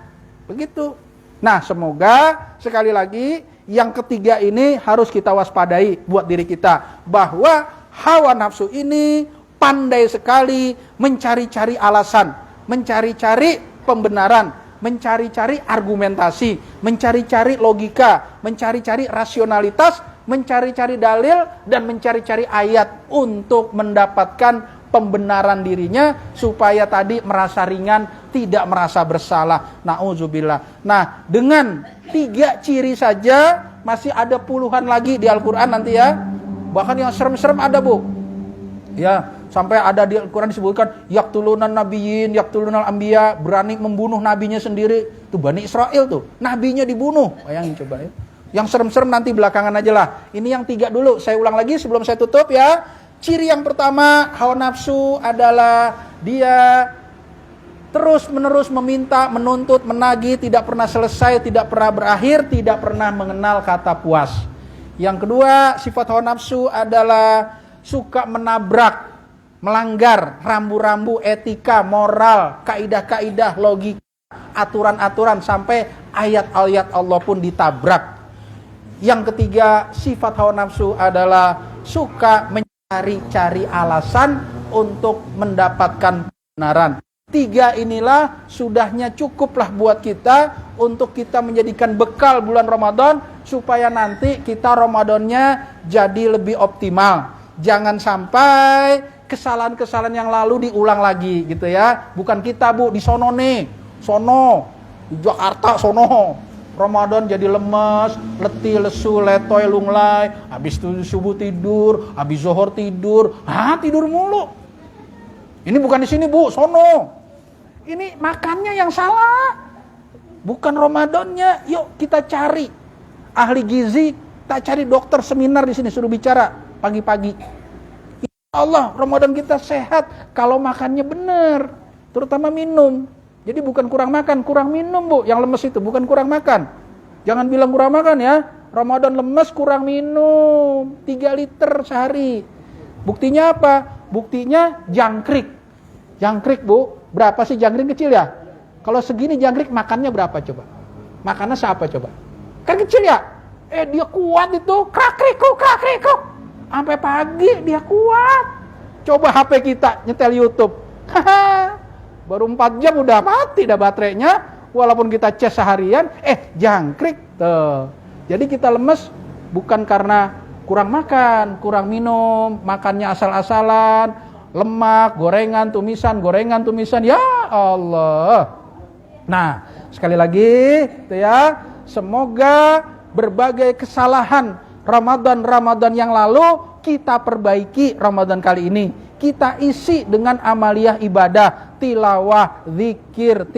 Begitu. Nah, semoga sekali lagi yang ketiga ini harus kita waspadai buat diri kita. Bahwa hawa nafsu ini pandai sekali mencari-cari alasan, mencari-cari pembenaran, mencari-cari argumentasi, mencari-cari logika, mencari-cari rasionalitas, mencari-cari dalil, dan mencari-cari ayat untuk mendapatkan pembenaran dirinya supaya tadi merasa ringan, tidak merasa bersalah. Na'udzubillah. Nah, dengan 3 ciri saja masih ada puluhan lagi di Al-Quran nanti ya. Bahkan yang serem-serem ada Bu. Ya, sampai ada di Al-Quran disebutkan yaqtulunan nabiyyin, yaqtulunal anbiya, berani membunuh nabinya sendiri. Itu Bani Israel tuh, nabinya dibunuh. Bayangin coba ya. Yang serem-serem nanti belakangan aja lah. Ini yang 3 dulu. Saya ulang lagi sebelum saya tutup ya. Ciri yang pertama, hawa nafsu adalah dia terus-menerus meminta, menuntut, menagih, tidak pernah selesai, tidak pernah berakhir, tidak pernah mengenal kata puas. Yang kedua, sifat hawa nafsu adalah suka menabrak, melanggar rambu-rambu etika, moral, kaidah-kaidah, logika, aturan-aturan, sampai ayat-ayat Allah pun ditabrak. Yang ketiga, sifat hawa nafsu adalah suka mencari-cari alasan untuk mendapatkan kebenaran. 3 inilah sudahnya cukuplah buat kita untuk kita menjadikan bekal bulan Ramadan supaya nanti kita Ramadannya jadi lebih optimal. Jangan sampai kesalahan-kesalahan yang lalu diulang lagi gitu ya. Bukan kita Bu, di sono nih, sono, di Jakarta sono. Ramadan jadi lemes, letih, lesu, letoy, lunglai. Habis subuh tidur, habis zuhur tidur. Tidur mulu. Ini bukan di sini Bu, sono. Ini makannya yang salah. Bukan Ramadannya. Yuk kita cari ahli gizi, kita cari dokter seminar di sini suruh bicara pagi-pagi. Insya Allah Ramadan kita sehat kalau makannya benar, terutama minum. Jadi bukan kurang makan, kurang minum Bu. Yang lemes itu bukan kurang makan. Jangan bilang kurang makan ya. Ramadan lemes kurang minum 3 liter sehari. Buktinya apa? Buktinya jangkrik. Jangkrik Bu, berapa sih jangkrik kecil ya? Kalau segini jangkrik makannya berapa coba? Makannya siapa coba? Kan kecil ya? Dia kuat itu, krakriku. Sampai pagi dia kuat. Coba HP kita nyetel YouTube. Baru 4 jam udah mati dah baterainya. Walaupun kita cas seharian, jangkrik tuh. Jadi kita lemes bukan karena kurang makan, kurang minum, makannya asal-asalan, lemak, gorengan, tumisan, ya Allah. Nah, sekali lagi tuh ya, semoga berbagai kesalahan Ramadan yang lalu kita perbaiki Ramadan kali ini. Kita isi dengan amaliyah ibadah, tilawah, zikir,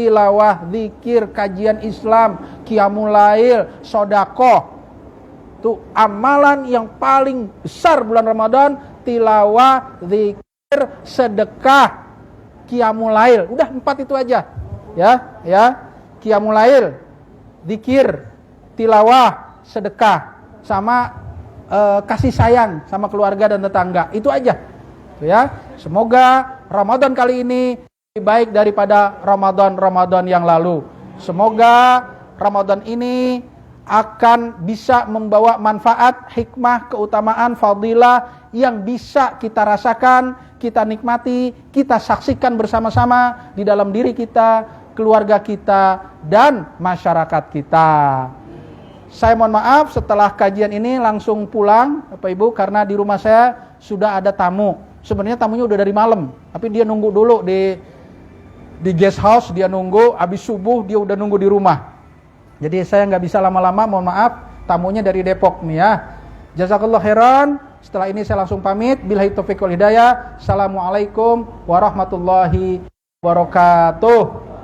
kajian Islam, qiyamul lail, sedekah. Itu amalan yang paling besar bulan Ramadan, tilawah, zikir, sedekah, qiyamul lail. Udah 4 itu aja. Ya. Qiyamul lail, zikir, tilawah, sedekah, sama kasih sayang sama keluarga dan tetangga. Itu aja. Ya, semoga Ramadan kali ini lebih baik daripada Ramadan yang lalu. Semoga Ramadan ini akan bisa membawa manfaat, hikmah, keutamaan, fadilah yang bisa kita rasakan, kita nikmati, kita saksikan bersama-sama di dalam diri kita, keluarga kita, dan masyarakat kita. Saya mohon maaf, setelah kajian ini langsung pulang Bapak Ibu, karena di rumah saya sudah ada tamu. Sebenarnya tamunya udah dari malam, tapi dia nunggu dulu di guest house, dia nunggu, habis subuh dia udah nunggu di rumah. Jadi saya nggak bisa lama-lama, mohon maaf, tamunya dari Depok nih ya. Jazakallah khairan. Setelah ini saya langsung pamit. Billahi taufiq wal hidayah. Assalamualaikum warahmatullahi wabarakatuh.